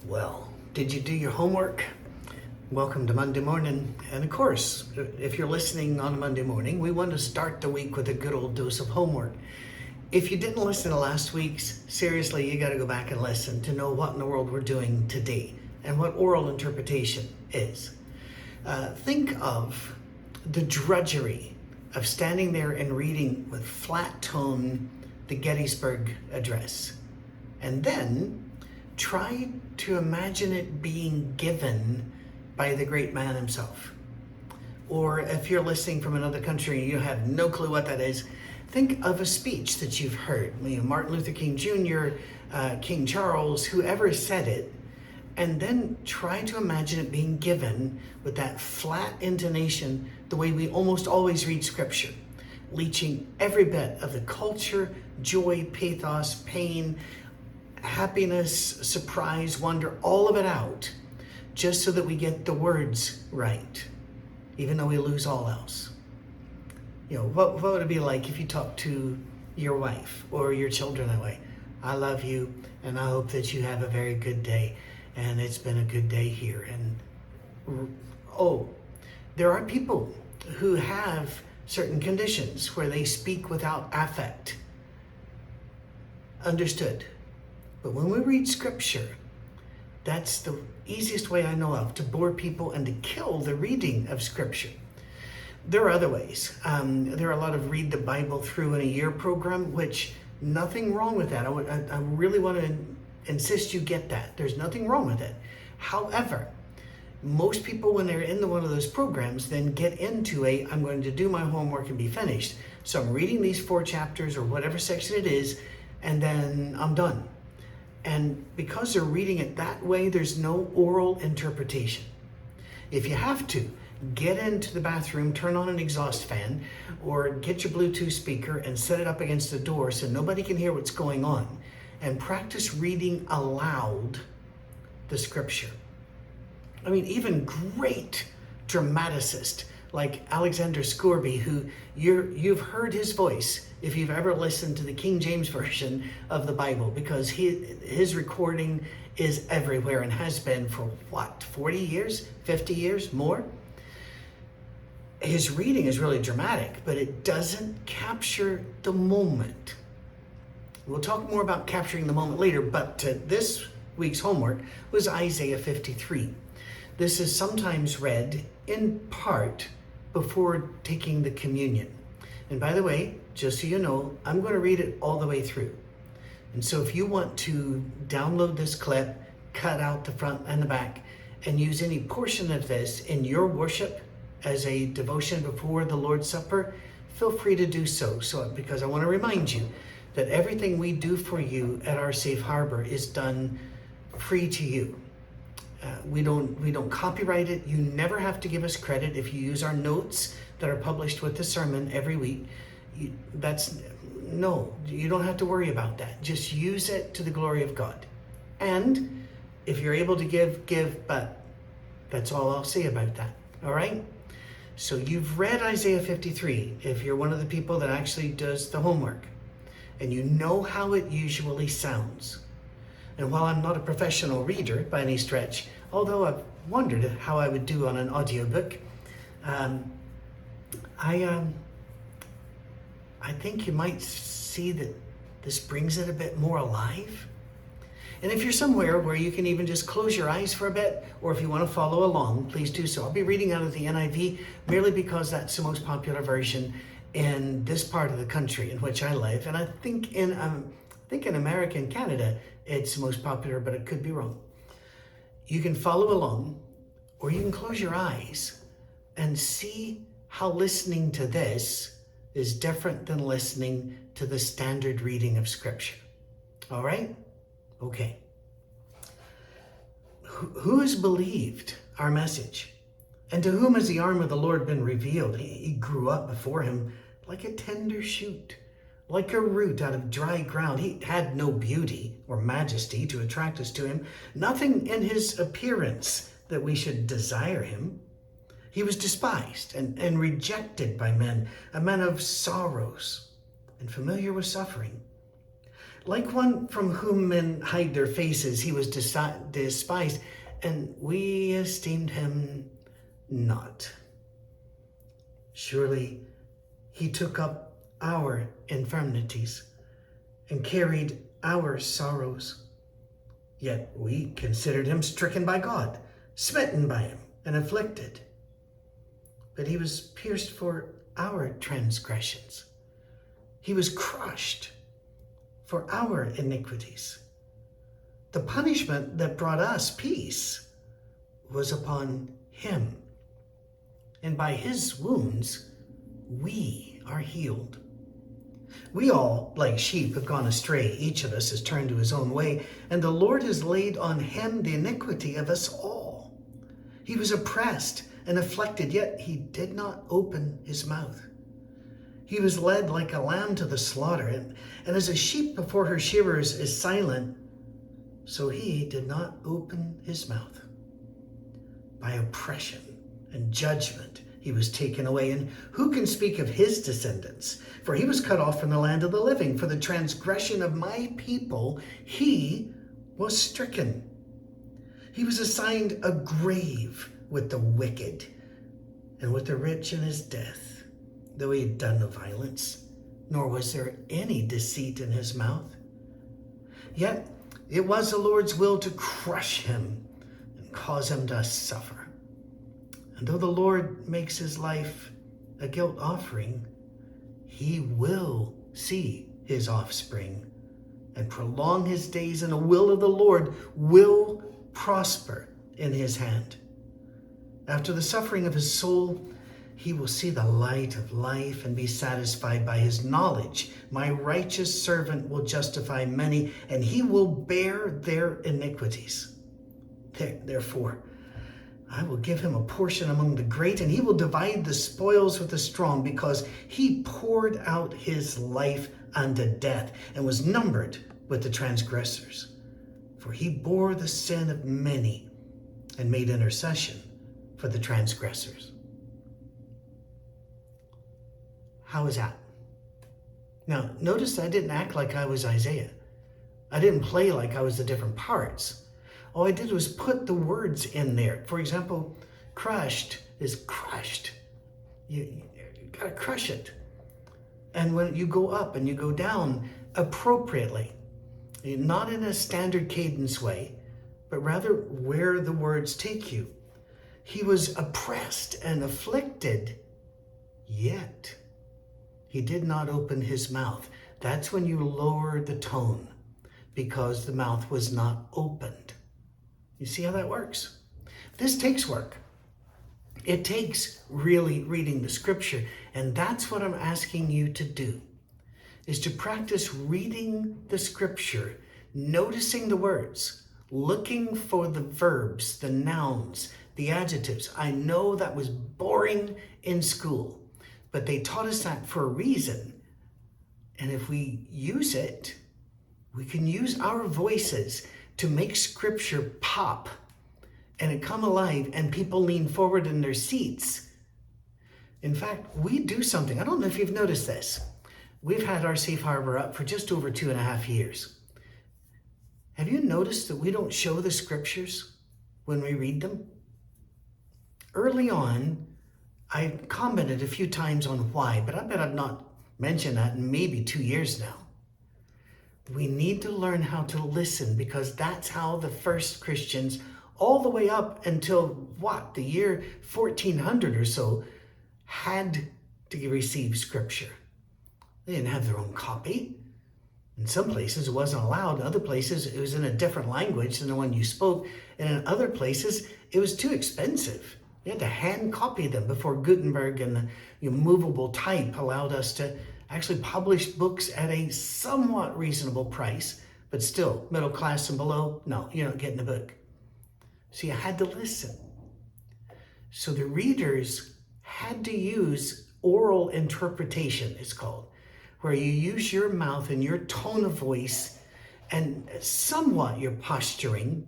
Well, did you do your homework? Welcome to Monday morning. And of course, if you're listening on a Monday morning, we want to start the week with a good old dose of homework. If you didn't listen to last week's, seriously, you got to go back and listen to know what in the world we're doing today and what oral interpretation is. Think of the drudgery of standing there and reading with flat tone the Gettysburg Address. And then try to imagine it being given by the great man himself. Or if you're listening from another country and you have no clue what that is, think of a speech that you've heard. Martin Luther King Jr., King Charles, whoever said it, and then try to imagine it being given with that flat intonation, the way we almost always read scripture, leaching every bit of the culture, joy, pathos, pain, happiness, surprise, wonder, all of it out, just so that we get the words right, even though we lose all else. What would it be like if you talked to your wife or your children that way? I love you, and I hope that you have a very good day, and it's been a good day here. And there are people who have certain conditions where they speak without affect. Understood. But when we read scripture, that's the easiest way I know of to bore people and to kill the reading of scripture. There are other ways. There are a lot of read the Bible through in a year program, which nothing wrong with that. I really want to insist you get that. There's nothing wrong with it. However, most people, when they're in one of those programs, then get into I'm going to do my homework and be finished. So I'm reading these 4 chapters or whatever section it is, and then I'm done. And because they're reading it that way, there's no oral interpretation. If you have to, get into the bathroom, turn on an exhaust fan, or get your Bluetooth speaker and set it up against the door so nobody can hear what's going on, and practice reading aloud the scripture. Even great dramaticists like Alexander Scourby, who you've heard his voice if you've ever listened to the King James Version of the Bible, because his recording is everywhere and has been for 40 years, 50 years, more? His reading is really dramatic, but it doesn't capture the moment. We'll talk more about capturing the moment later, but this week's homework was Isaiah 53. This is sometimes read in part before taking the communion. And by the way, just so you know, I'm going to read it all the way through. And so if you want to download this clip, cut out the front and the back, and use any portion of this in your worship as a devotion before the Lord's Supper, feel free to do so. Because I want to remind you that everything we do for you at our safe harbor is done free to you. We don't copyright it. You never have to give us credit if you use our notes that are published with the sermon every week. You don't have to worry about that. Just use it to the glory of God. And if you're able to give, but that's all I'll say about that. All right? So you've read Isaiah 53, if you're one of the people that actually does the homework, and you know how it usually sounds. And while I'm not a professional reader by any stretch, although I've wondered how I would do on an audiobook, I think you might see that this brings it a bit more alive. And if you're somewhere where you can even just close your eyes for a bit, or if you want to follow along, please do so. I'll be reading out of the NIV merely because that's the most popular version in this part of the country in which I live. And I think in America and Canada, it's the most popular, but it could be wrong. You can follow along, or you can close your eyes and see how listening to this is different than listening to the standard reading of Scripture. All right? Okay. Who has believed our message? And to whom has the arm of the Lord been revealed? He grew up before him like a tender shoot, like a root out of dry ground. He had no beauty or majesty to attract us to him, nothing in his appearance that we should desire him. He was despised and rejected by men, a man of sorrows and familiar with suffering. Like one from whom men hide their faces, he was despised, and we esteemed him not. Surely he took up our infirmities and carried our sorrows. Yet we considered him stricken by God, smitten by him, and afflicted. But he was pierced for our transgressions. He was crushed for our iniquities. The punishment that brought us peace was upon him, and by his wounds we are healed. We all, like sheep, have gone astray. Each of us has turned to his own way, and the Lord has laid on him the iniquity of us all. He was oppressed and afflicted, yet he did not open his mouth. He was led like a lamb to the slaughter, and as a sheep before her shearers is silent, so he did not open his mouth. By oppression and judgment he was taken away, and who can speak of his descendants? For he was cut off from the land of the living. For the transgression of my people he was stricken. He was assigned a grave with the wicked and with the rich in his death, though he had done no violence, nor was there any deceit in his mouth. Yet it was the Lord's will to crush him and cause him to suffer. And though the Lord makes his life a guilt offering, he will see his offspring and prolong his days, and the will of the Lord will prosper in his hand. After the suffering of his soul, he will see the light of life and be satisfied by his knowledge. My righteous servant will justify many, and he will bear their iniquities. Therefore, I will give him a portion among the great, and he will divide the spoils with the strong, because he poured out his life unto death and was numbered with the transgressors. For he bore the sin of many and made intercession for the transgressors. How is that? Now, notice I didn't act like I was Isaiah. I didn't play like I was the different parts. All I did was put the words in there. For example, crushed is crushed. You gotta crush it. And when you go up and you go down appropriately, not in a standard cadence way, but rather where the words take you. He was oppressed and afflicted, yet he did not open his mouth. That's when you lower the tone, because the mouth was not opened. You see how that works? This takes work. It takes really reading the scripture, and that's what I'm asking you to do, is to practice reading the scripture, noticing the words, looking for the verbs, the nouns, the adjectives. I know that was boring in school, but they taught us that for a reason. And if we use it, we can use our voices to make scripture pop and it come alive, and people lean forward in their seats. In fact, we do something. I don't know if you've noticed this. We've had our Safe Harbor up for just over 2.5 years. Have you noticed that we don't show the scriptures when we read them? Early on, I commented a few times on why, but I bet I've not mentioned that in maybe 2 years now. We need to learn how to listen, because that's how the first Christians, all the way up until the year 1400 or so, had to receive scripture. They didn't have their own copy. In some places it wasn't allowed. In other places it was in a different language than the one you spoke. And in other places it was too expensive. You had to hand copy them before Gutenberg and the movable type allowed us to actually publish books at a somewhat reasonable price, but still middle class and below, no, you're not getting the book. So you had to listen. So the readers had to use oral interpretation, it's called, where you use your mouth and your tone of voice and somewhat your posturing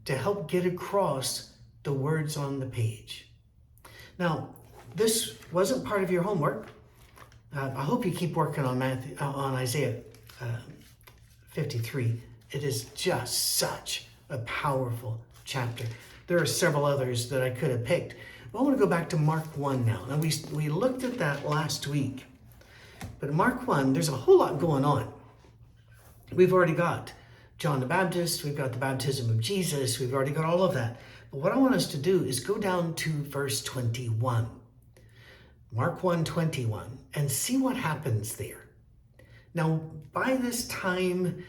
to help get across the words on the page. Now, this wasn't part of your homework. I hope you keep working on Isaiah 53. It is just such a powerful chapter. There are several others that I could have picked. But I want to go back to Mark 1 now. Now, we looked at that last week. But in Mark 1, there's a whole lot going on. We've already got John the Baptist. We've got the baptism of Jesus. We've already got all of that. But what I want us to do is go down to verse 21. Mark 1:21, and see what happens there. Now, by this time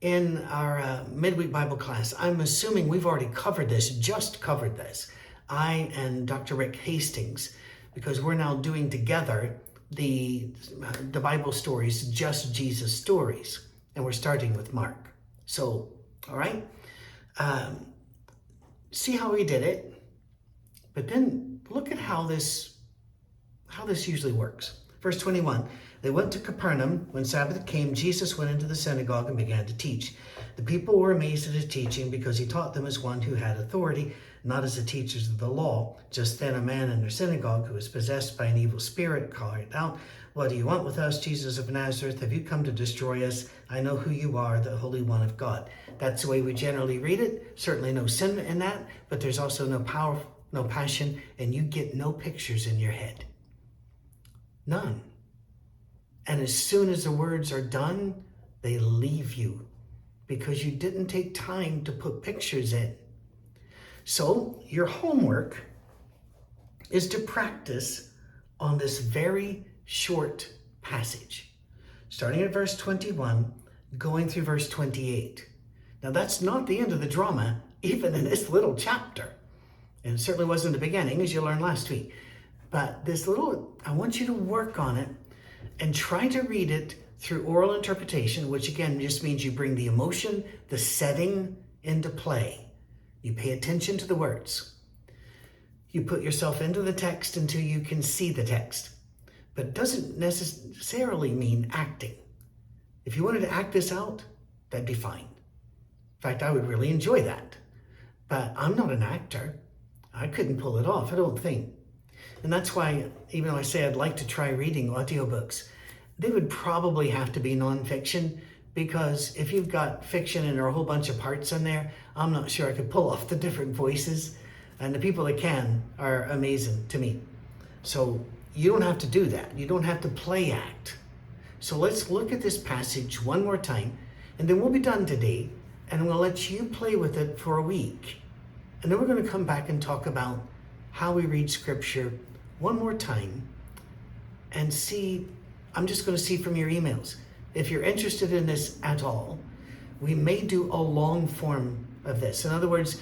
in our midweek Bible class, I'm assuming we've already covered this, just covered this. I and Dr. Rick Hastings, because we're now doing together the Bible stories, just Jesus stories, and we're starting with Mark. So, all right, see how he did it, but then look at how this usually works. Verse 21, they went to Capernaum. When Sabbath came, Jesus went into the synagogue and began to teach. The people were amazed at his teaching because he taught them as one who had authority, not as the teachers of the law. Just then a man in their synagogue who was possessed by an evil spirit cried out, "What do you want with us, Jesus of Nazareth? Have you come to destroy us? I know who you are, the Holy One of God." That's the way we generally read it. Certainly no sin in that, but there's also no power, no passion, and you get no pictures in your head. None. And as soon as the words are done, they leave you because you didn't take time to put pictures in. So your homework is to practice on this very short passage, starting at verse 21, going through verse 28. Now that's not the end of the drama, even in this little chapter. And it certainly wasn't the beginning, as you learned last week. But I want you to work on it and try to read it through oral interpretation, which again just means you bring the emotion, the setting into play. You pay attention to the words. You put yourself into the text until you can see the text. But it doesn't necessarily mean acting. If you wanted to act this out, that'd be fine. In fact, I would really enjoy that. But I'm not an actor. I couldn't pull it off, I don't think. And that's why, even though I say I'd like to try reading audiobooks, they would probably have to be nonfiction, because if you've got fiction and there are a whole bunch of parts in there, I'm not sure I could pull off the different voices. And the people that can are amazing to me. So you don't have to do that. You don't have to play act. So let's look at this passage one more time, and then we'll be done today, and I'm going to let you play with it for a week. And then we're going to come back and talk about how we read Scripture one more time and see. I'm just going to see from your emails. If you're interested in this at all, we may do a long form of this. In other words,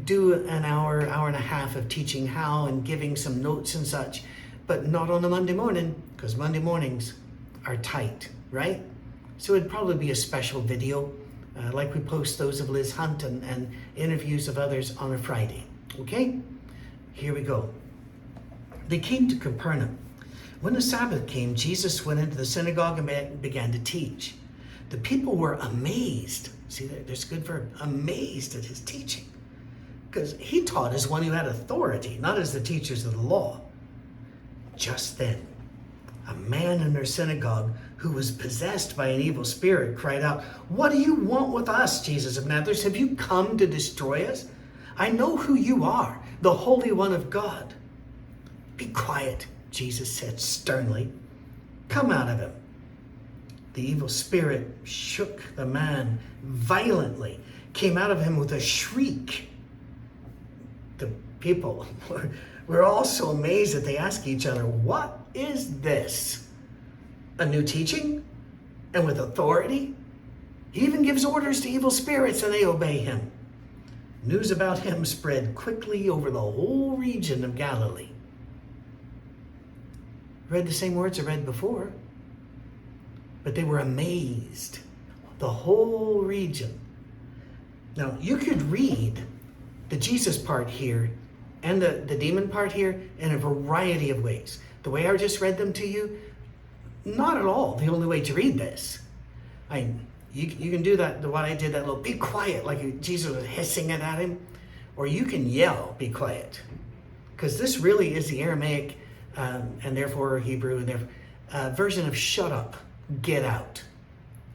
do an hour and a half of teaching how and giving some notes and such, but not on a Monday morning, because Monday mornings are tight, right? So it'd probably be a special video, like we post those of Liz Hunt and interviews of others on a Friday. Okay? Here we go. They came to Capernaum. When the Sabbath came, Jesus went into the synagogue and began to teach. The people were amazed. See, there's a good verb. Amazed at his teaching. Because he taught as one who had authority, not as the teachers of the law. Just then, a man in their synagogue who was possessed by an evil spirit cried out, "What do you want with us, Jesus of Nazareth? Have you come to destroy us? I know who you are, the Holy One of God." "Be quiet," Jesus said sternly. "Come out of him." The evil spirit shook the man violently, came out of him with a shriek. The people were all so amazed that they asked each other, "What is this? A new teaching? And with authority? He even gives orders to evil spirits and they obey him." News about him spread quickly over the whole region of Galilee. Read the same words I read before, but they were amazed. The whole region. Now, you could read the Jesus part here and the demon part here in a variety of ways. The way I just read them to you, not at all the only way to read this. You can do that, what I did, that little "be quiet," like Jesus was hissing it at him. Or you can yell, "Be quiet." Because this really is the Aramaic and therefore Hebrew and version of "shut up, get out."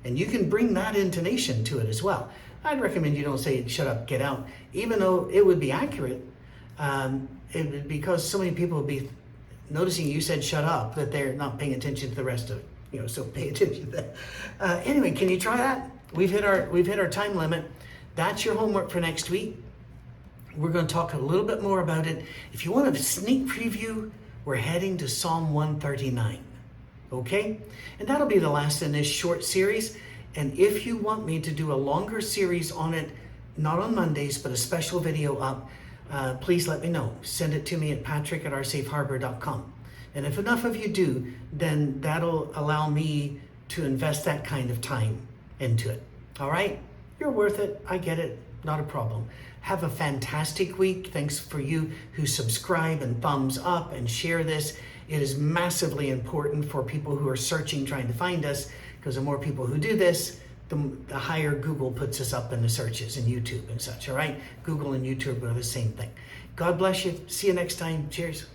And you can bring that intonation to it as well. I'd recommend you don't say shut up, get out, even though it would be accurate, because so many people would be noticing you said shut up that they're not paying attention to the rest of it. So pay attention to that. Anyway, can you try that? We've hit our time limit. That's your homework for next week. We're going to talk a little bit more about it. If you want a sneak preview, we're heading to Psalm 139. Okay? And that'll be the last in this short series. And if you want me to do a longer series on it, not on Mondays, but a special video up, please let me know. Send it to me at patrick@oursafeharbor.com. And if enough of you do, then that'll allow me to invest that kind of time into it. All right? You're worth it. I get it. Not a problem. Have a fantastic week. Thanks for you who subscribe and thumbs up and share this. It is massively important for people who are searching, trying to find us, because the more people who do this, the higher Google puts us up in the searches and YouTube and such. All right? Google and YouTube are the same thing. God bless you. See you next time. Cheers.